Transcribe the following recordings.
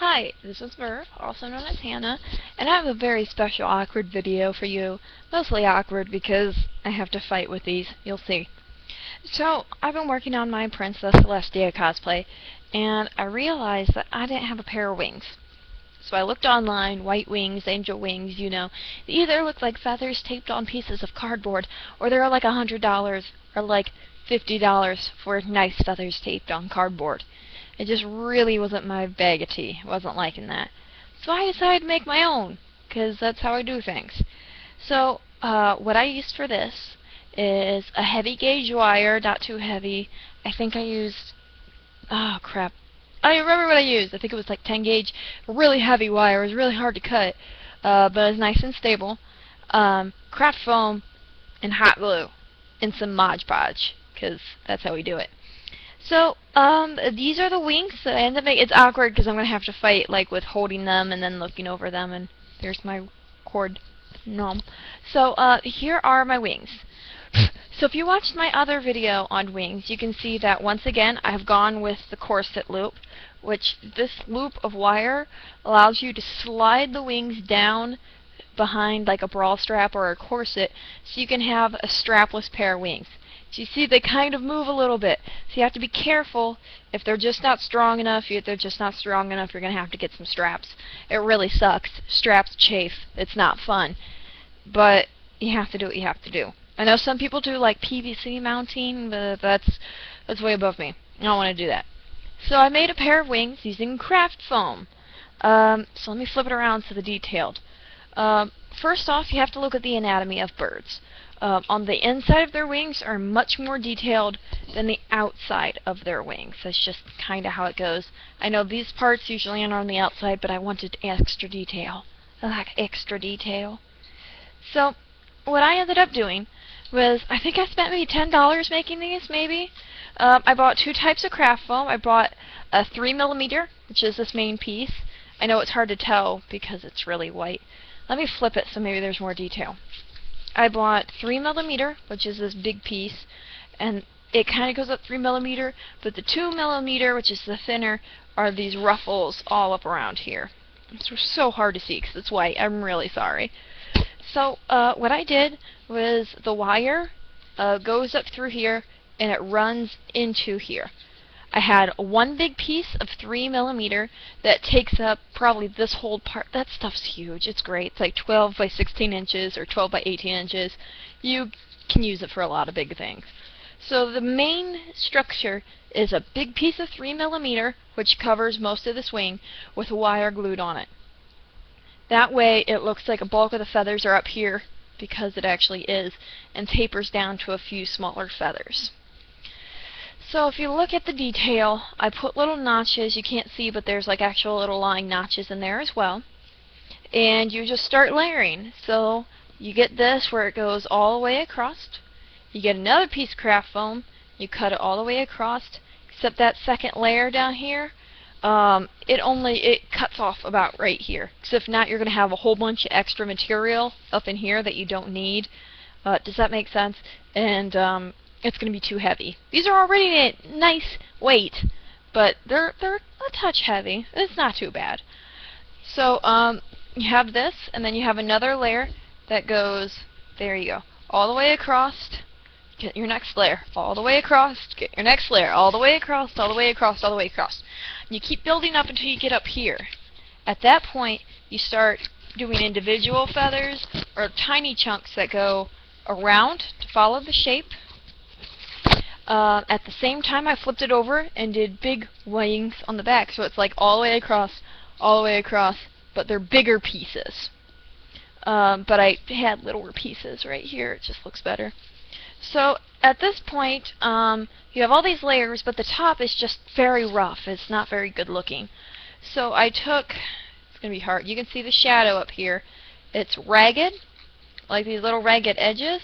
Hi, this is Verve, also known as Hannah, and I have a very special awkward video for you. Mostly awkward because I have to fight with these, you'll see. So, I've been working on my Princess Celestia cosplay, and I realized that I didn't have a pair of wings. So I looked online, white wings, angel wings, you know. They either look like feathers taped on pieces of cardboard, or they're like $100, or like $50 for nice feathers taped on cardboard. It just really wasn't my bag of tea. I wasn't liking that. So I decided to make my own, because that's how I do things. So, what I used for this is a heavy gauge wire, not too heavy. I think I used, oh crap. I remember what I used. I think it was like 10 gauge, really heavy wire. It was really hard to cut, but it was nice and stable. Craft foam and hot glue and some Mod Podge, because that's how we do it. So, these are the wings that I end up making. It's awkward because I'm going to have to fight, like, with holding them and then looking over them, and there's my cord. Nom. So, here are my wings. So if you watched my other video on wings, you can see that once again I've gone with the corset loop, which this loop of wire allows you to slide the wings down behind like a bra strap or a corset so you can have a strapless pair of wings. So you see they kind of move a little bit. So you have to be careful. If they're just not strong enough, you're going to have to get some straps. It really sucks. Straps chafe. It's not fun. But you have to do what you have to do. I know some people do like PVC mounting, but that's way above me. I don't want to do that. So I made a pair of wings using craft foam. So let me flip it around to the detailed. First off, you have to look at the anatomy of birds. On the inside of their wings are much more detailed than the outside of their wings. That's just kind of how it goes. I know these parts usually are on the outside, but I wanted extra detail. I like extra detail. So, what I ended up doing was, I think I spent maybe $10 making these, maybe. I bought two types of craft foam. I bought a 3mm, which is this main piece. I know it's hard to tell because it's really white. Let me flip it so maybe there's more detail. I bought 3mm, which is this big piece, and it kind of goes up 3mm, but the 2mm, which is the thinner, are these ruffles all up around here. It's so hard to see because it's white. I'm really sorry. So, what I did was the wire goes up through here, and it runs into here. I had one big piece of 3mm that takes up probably this whole part. That stuff's huge. It's great. It's like 12 by 16 inches or 12 by 18 inches. You can use it for a lot of big things. So the main structure is a big piece of 3mm, which covers most of this wing, with wire glued on it. That way it looks like a bulk of the feathers are up here, because it actually is, and tapers down to a few smaller feathers. So if you look at the detail, I put little notches. You can't see, but there's like actual little line notches in there as well. And you just start layering. So you get this where it goes all the way across. You get another piece of craft foam. You cut it all the way across, except that second layer down here, it cuts off about right here. Because if not, you're going to have a whole bunch of extra material up in here that you don't need. Does that make sense? And it's going to be too heavy. These are already a nice weight, but they're a touch heavy. It's not too bad. So you have this, and then you have another layer that goes, there you go, all the way across. Get your next layer, all the way across. Get your next layer, all the way across, all the way across, all the way across. And you keep building up until you get up here. At that point, you start doing individual feathers or tiny chunks that go around to follow the shape. At the same time, I flipped it over and did big wings on the back, so it's like all the way across, but they're bigger pieces. But I had littler pieces right here. It just looks better. So at this point, you have all these layers, but the top is just very rough. It's not very good looking. So I took, it's going to be hard, you can see the shadow up here. It's ragged, like these little ragged edges.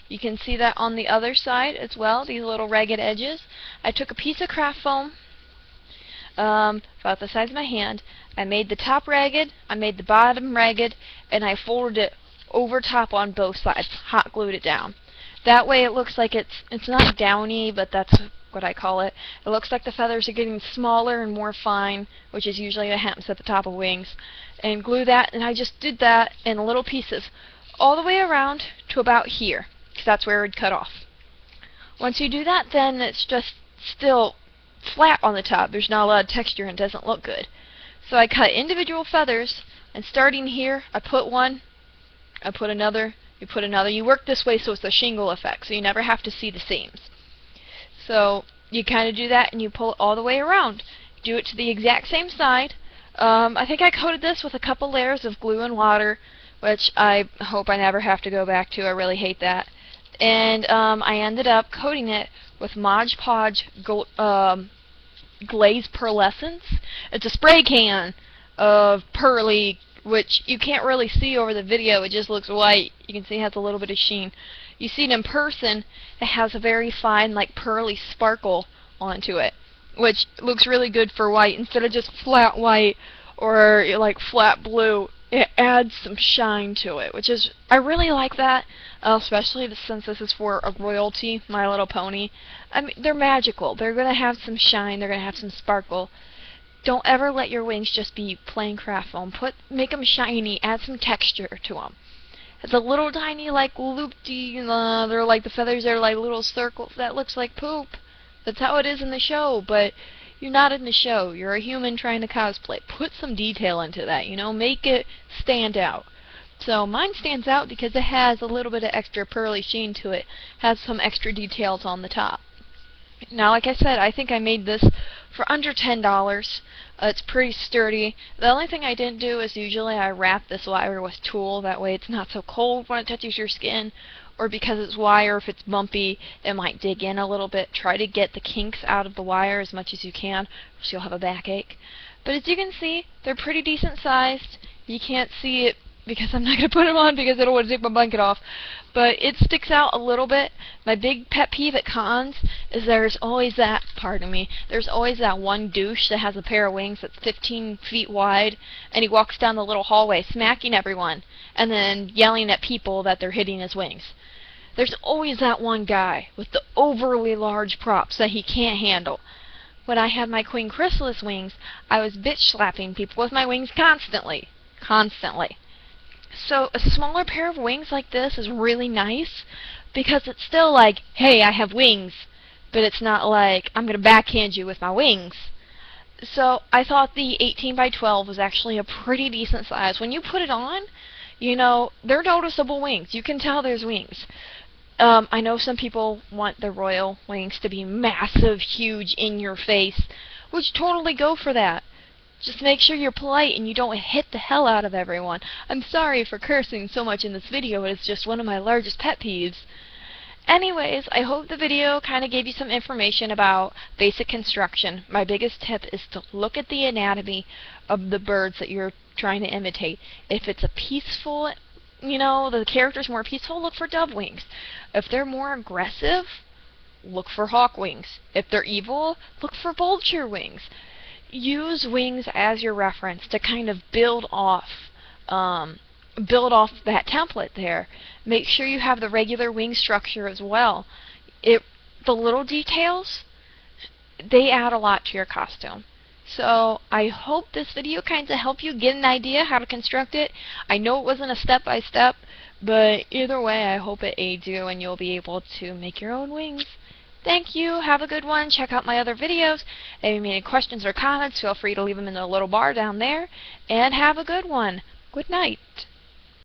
You can see that on the other side as well, these little ragged edges. I took a piece of craft foam, about the size of my hand. I made the top ragged, I made the bottom ragged, and I folded it over top on both sides, hot glued it down. That way it looks like it's not downy, but that's what I call it. It looks like the feathers are getting smaller and more fine, which is usually what happens at the top of wings. And glue that, and I just did that in little pieces all the way around to about here, because that's where it would cut off. Once you do that, then it's just still flat on the top. There's not a lot of texture and it doesn't look good. So I cut individual feathers, and starting here, I put one, I put another, you put another. You work this way so it's a shingle effect, so you never have to see the seams. So you kind of do that and you pull it all the way around. Do it to the exact same side. I think I coated this with a couple layers of glue and water, which I hope I never have to go back to. I really hate that. And I ended up coating it with Mod Podge Glaze Pearlescence. It's a spray can of pearly, which you can't really see over the video. It just looks white. You can see it has a little bit of sheen. You see it in person, it has a very fine, like, pearly sparkle onto it, which looks really good for white. Instead of just flat white or like flat blue, it adds some shine to it, which is, I really like that, especially since this is for a royalty, My Little Pony. I mean, they're magical. They're going to have some shine. They're going to have some sparkle. Don't ever let your wings just be plain craft foam. Make them shiny. Add some texture to them. It's a little tiny, like, loopy, they're like, the feathers are like little circles. That looks like poop. That's how it is in the show, but you're not in the show. You're a human trying to cosplay. Put some detail into that, you know, make it stand out. So mine stands out because it has a little bit of extra pearly sheen to it. Has some extra details on the top. Now, like I said, I think I made this for under $10. It's pretty sturdy. The only thing I didn't do is usually I wrap this wire with tulle. That way it's not so cold when it touches your skin. Or because it's wire, if it's bumpy, it might dig in a little bit. Try to get the kinks out of the wire as much as you can, or else you'll have a backache. But as you can see, they're pretty decent sized. You can't see it because I'm not going to put them on because I don't want to take my blanket off. But it sticks out a little bit. My big pet peeve at cons is there's always that, pardon me, there's always that one douche that has a pair of wings that's 15 feet wide, and he walks down the little hallway smacking everyone, and then yelling at people that they're hitting his wings. There's always that one guy with the overly large props that he can't handle. When I had my Queen Chrysalis wings, I was bitch slapping people with my wings constantly. Constantly. So a smaller pair of wings like this is really nice because it's still like, hey, I have wings, but it's not like I'm going to backhand you with my wings. So I thought the 18 by 12 was actually a pretty decent size. When you put it on, you know, they're noticeable wings. You can tell there's wings. I know some people want the royal wings to be massive, huge, in your face, which totally go for that. Just make sure you're polite and you don't hit the hell out of everyone. I'm sorry for cursing so much in this video, but it's just one of my largest pet peeves. Anyways, I hope the video kind of gave you some information about basic construction. My biggest tip is to look at the anatomy of the birds that you're trying to imitate. If it's a peaceful, you know, the character's more peaceful, look for dove wings. If they're more aggressive, look for hawk wings. If they're evil, look for vulture wings. Use wings as your reference to kind of build off that template there. Make sure you have the regular wing structure as well. The little details, they add a lot to your costume. So I hope this video kind of helped you get an idea how to construct it. I know it wasn't a step-by-step, but either way I hope it aids you and you'll be able to make your own wings. Thank you. Have a good one. Check out my other videos. If you have any questions or comments, feel free to leave them in the little bar down there. And have a good one. Good night.